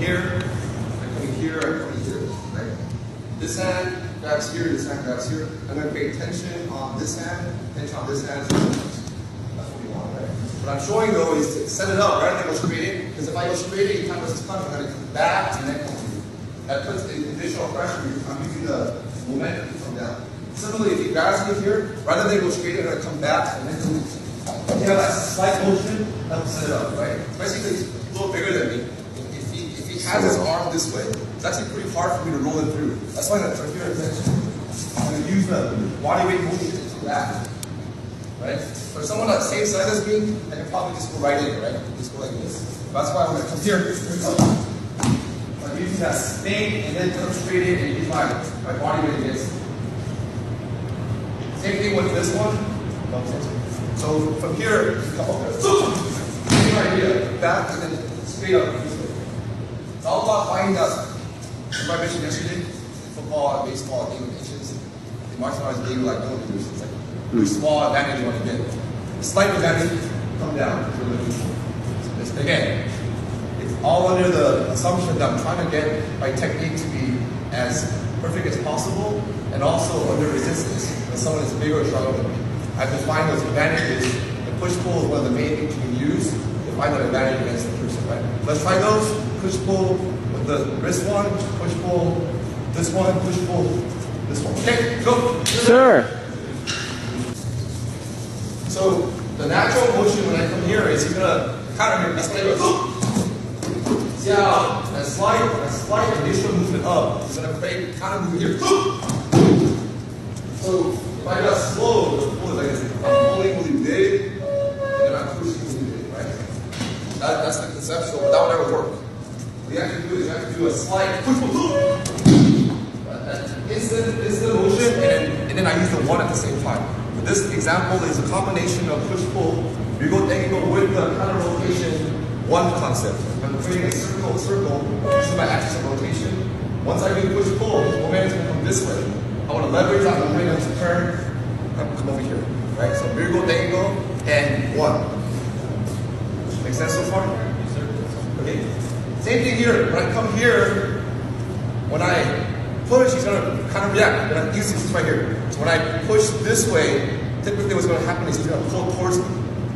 here, I'm coming here, I'm coming here, right? This hand grabs here, this hand grabs here. I'm going to create tension on this hand, tension on this hand. That's what we want, right? What I'm showing though is to set it up rather than go straight in, because if I go straight in, you can't resist punch, I'm going to come back and then come to you. That puts additional pressure. I'm using the momentum to come down. Similarly, if he grabs me here, rather than go straight in, I'm going to come back and then come in. You have that slight motion, that'll set it up, right? Especially if he's a little bigger than me. If he has his arm this way, it's actually pretty hard for me to roll it through. That's why I'm going to turn here attention. I'm going to use the body weight motion to that. Right? For someone that's the same size as me, I can probably just go right in, right? Just go like this. That's why I'm going to come here. I'm using that spin and then come straight in and use my body weight against it. Same thing with this one. So from here, come up there. Same idea. Back and then straight up this way. It's all about finding that. Remember I mentioned yesterday, football, baseball, game of inches. The martial arts game like no one do. It's like really small advantage you want to get. A slight advantage, come down. Again, it's all under the assumption that I'm trying to get my technique to be as perfect as possible and also under resistance when someone is bigger or stronger than me. I have to find those advantages. The push-pull is one of the main things you can use to find that advantage against the person, right? Let's try those. Push-pull with the wrist one, push-pull, this one, push-pull, this one. Okay, go. Sure. So the natural motion when I come here is you're gonna counter here. That's when I go. See how a slight initial movement up is gonna create counter movement here. So if I got slow, the pull is like this. I'm pulling really big, and then I'm pushing really big, right? That's the conceptual, but that would never work. What you actually do is you have to do a slight push, instant motion, and then I use the one at the same time. But this example is a combination of push-pull. You go with the counter rotation, one concept. I'm creating a circle, using my axis of rotation. Once I do push-pull, the momentum is going to come this way. I want to leverage that momentum to turn, come over here, right? So Virgo, Dango, and one. Make sense so far? Yes, sir. Okay. Same thing here. When I come here, when I push, he's going to kind of react. When I use this right here. So when I push this way, typically what's going to happen is he's going to pull towards me.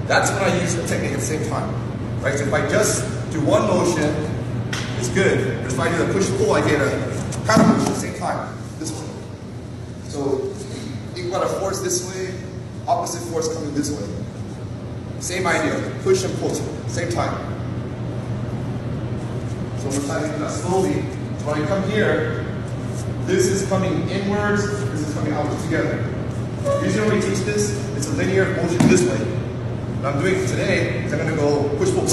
That's when I use the technique at the same time, right? So if I just do one motion, it's good. But if I do the push-pull, I get a counter motion at the same time. This way. So think about a force this way, opposite force coming this way. Same idea, push and pull, same time. So we're trying to do that slowly. So when I come here, this is coming inwards, this is coming outwards together. Usually when we teach this, it's a linear motion this way. What I'm doing today is I'm going to go push, pull,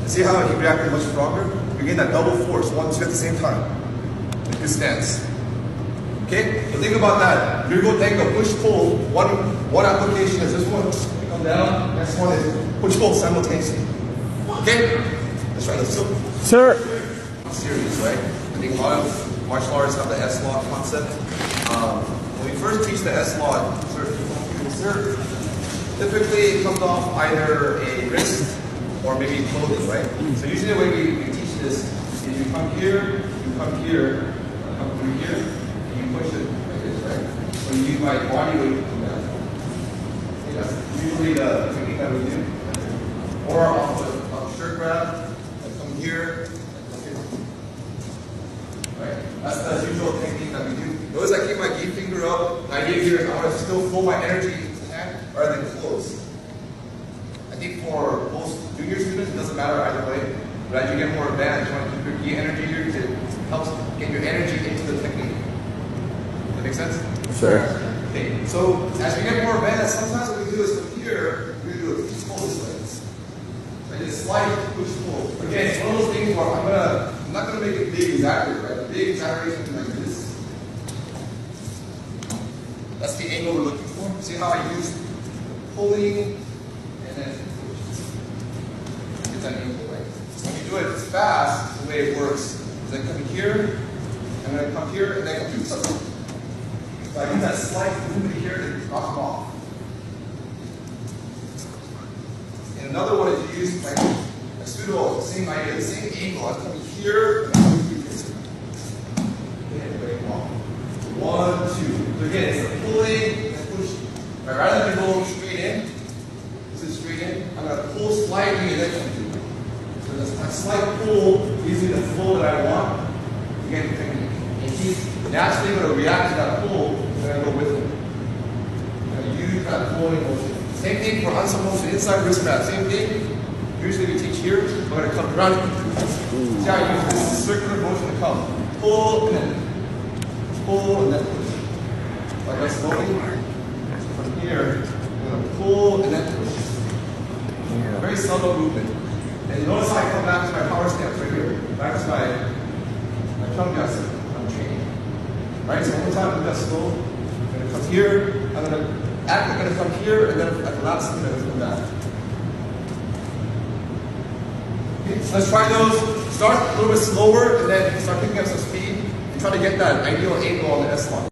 see how he reacted much stronger? You're getting that double force, 1, 2 at the same time. In this stance. Okay, so think about that. You're going to take a push-pull. One application is this one. You come down. Next one is push-pull simultaneously. Okay, let's try this. Sir. Series, right? I think a lot of martial artists have the S-lock concept. When we first teach the S-lock, typically it comes off either a wrist or maybe clothing, right? So usually the way we teach this is you come here, come through here. Push it like this, right? So you use my body weight to come down. Okay, that's usually the technique that we do. Or off the shirt grab, I come here, right? That's the usual technique that we do. Notice I keep my key finger up. The idea here is I want to still flow my energy into the hand rather than close. I think for most junior students, it doesn't matter either way. But as you get more advanced, you want to keep your key energy here because it helps get your energy into the technique. Make sense? Sure. Okay, so as we get more advanced, sometimes what we do is from here, we're going to do a push-pull this way. Like this slight push-pull. Again, it's one of those things where I'm not going to make it big exaggerate, right? The big exaggeration is like this. That's the angle we're looking for. See how I use pulling and then get that angle, right? So when you do it fast, the way it works is I come here, and then I come here, and then I come through something. So I use that slight movement here to knock them off. And another one is to use like a pseudo, same idea, the same angle. I'm coming here. slight pull gives me the flow that I want. Again, technique. And he's naturally going to react to that pull, and then I go with him. I'm going to use that flowing motion. Same thing for unsold motion, inside wrist grab. Same thing. Usually we teach here. I'm going to come around. See how I use this circular motion to come. Pull and then pull and then push. Like that slowly. From here, I'm going to pull and then push. Very subtle movement. And you notice how I come back to my power stance right here. Back to my thumb guessing. I'm training. Right? So one more time, I'm going to slow. I'm going to come here. I'm going to act. I'm going to come here, and then at the last second, I'm going to come back. Okay, so let's try those. Start a little bit slower, and then start picking up some speed, and try to get that ideal angle on the S line.